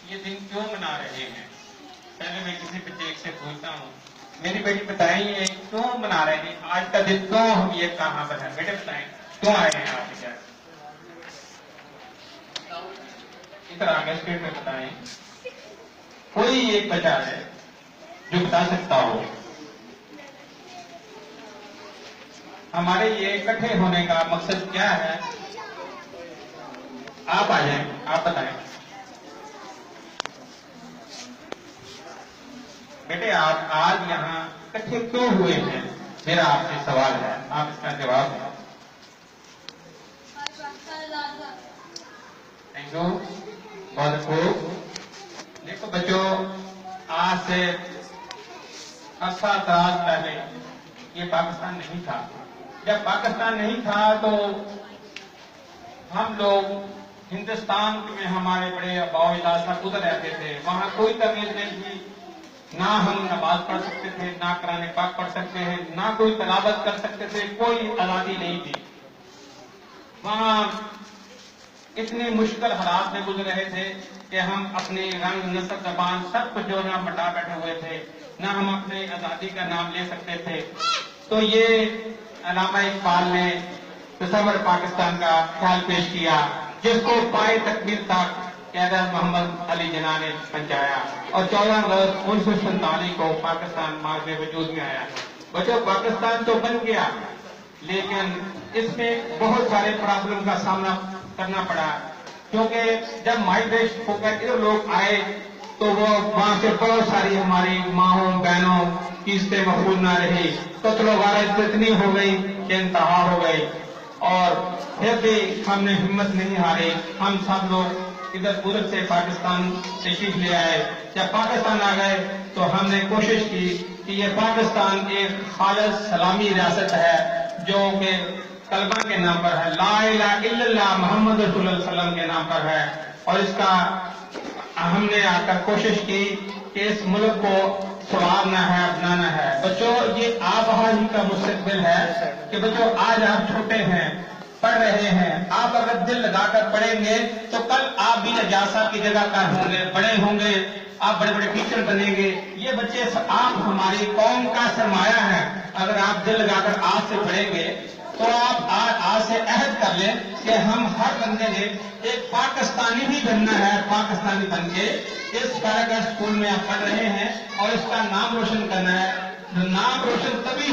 یہ دن کیوں منا رہے ہیں؟ پہلے میں کسی بچے سے پوچھتا ہوں، میری بیٹی بتائیں یہ کیوں منا رہے ہیں آج کا دن، کیوں ہم یہ کہاں پر ہیں؟ بیٹے بتائیں کیوں آئے ہیں آپ کیا؟ ادھر آگے اسٹیٹ میں بتائیں، کوئی ایک بچہ ہے جو بتا سکتا ہو ہمارے یہ اکٹھے ہونے کا مقصد کیا ہے؟ آپ آ جائیں، آپ بتائیں بیٹے، آپ آج یہاں اکٹھے کیوں ہوئے ہیں؟ میرا آپ سے سوال ہے، آپ اس کا جواب دیں۔ تھینک یو، بہت خوب۔ دیکھو بچوں، آج سے عرصہ دراز پہلے یہ پاکستان نہیں تھا۔ جب پاکستان نہیں تھا تو ہم لوگ ہندوستان میں ہمارے بڑے آباء و اجداد سب ادھر رہتے تھے، وہاں کوئی تمیز نہیں تھی، نہ ہم نماز پڑھ سکتے تھے، نہ قرآن پاک پڑھ سکتے ہیں، نہ کوئی تلاوت کر سکتے تھے، کوئی آزادی نہیں تھی۔ وہاں اتنے مشکل حالات میں گزر رہے تھے کہ ہم اپنے رنگ، نسل، زبان سب کچھ جو ہے بٹا بیٹھے ہوئے تھے، نہ ہم اپنے آزادی کا نام لے سکتے تھے۔ تو یہ علامہ اقبال نے تصور پاکستان کا خیال پیش کیا، جس کو پائے تکمیل تک قیادت محمد علی جناح نے پہنچایا، اور 14 اگست 1947 کو پاکستان مارگ وجود میں آیا۔ بچوں، پاکستان تو بن گیا، لیکن اس میں بہت سارے پرابلم کا سامنا کرنا پڑا، کیونکہ جب مائگریشن ہو کر ادھر لوگ آئے تو وہ وہاں سے بہت ساری ہماری ماؤں بہنوں قسطیں مقبول نہ رہی، قتل و غارت اتنی ہو گئی کہ انتہا ہو گئی، اور پھر بھی ہم نے ہمت نہیں ہاری، ہم سب لوگ ادھر ادھر سے پاکستان تشریف لے آئے۔ جب پاکستان آ گئے تو ہم نے کوشش کی کہ یہ پاکستان ایک خالص اسلامی ریاست ہے، جو کہ کلمہ کے نام پر ہے، لا الہ الا اللہ محمد رسول اللہ صلی اللہ علیہ وسلم کے نام پر ہے، اور اس کا ہم نے آ کر کوشش کی کہ اس ملک کو سنوارنا ہے، اپنانا ہے۔ بچوں، یہ آپ ہی کا مستقبل ہے کہ بچوں آج آپ چھوٹے ہیں، پڑھ رہے ہیں، آپ اگر دل لگا کر پڑھیں گے تو کل آپ بھی اعجاز صاحب کی جگہ پر ہوں گے، بڑے ہوں گے، آپ بڑے بڑے ٹیچر بنیں گے۔ یہ بچے آپ ہماری قوم کا سرمایہ ہیں، اگر آپ دل لگا کر آج سے پڑھیں گے تو آپ آج سے عہد کر لیں کہ ہم ہر بندے نے ایک پاکستانی بھی بننا ہے، پاکستانی بن کے اس طرح کا اسکول میں آپ پڑھ رہے ہیں اور اس کا نام روشن کرنا ہے۔ نام روشن تبھی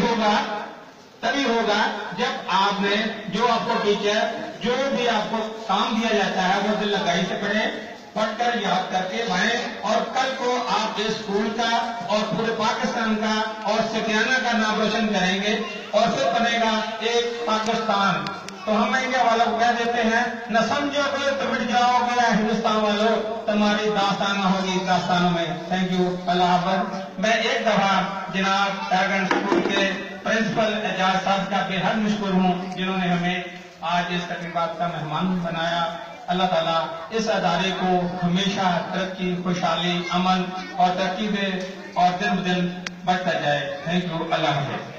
ہوگا جب آپ نے جو آپ کو ٹیچر جو بھی آپ کو کام دیا جاتا ہے وہ دل لگائی سے پڑھیں، پڑھ کر یاد کر کے بھائیں، اور کل کو آپ اس اسکول کا اور پورے پاکستان کا اور سکینہ کا نام روشن کریں گے، اور پھر بنے گا ایک پاکستان۔ تو ہم انڈیا والوں کو کہہ دیتے ہیں، نہ سمجھو گے تو مٹ جاؤ گے ہندوستان والوں، تمہاری داستانہ ہوگی داستانوں میں۔ تھینک یو، اللہ حافظ۔ میں ایک دفعہ جناب پیراگن اسکول کے پرنسپل اعجاز صاحب کا بے حد مشکور ہوں، جنہوں نے ہمیں آج اس تقریبات کا مہمان بنایا۔ اللہ تعالیٰ اس ادارے کو ہمیشہ ترقی، خوشحالی، امن اور ترقی دے، اور دن بدن بڑھتا جائے۔ تھینک یو، اللہ حافظ۔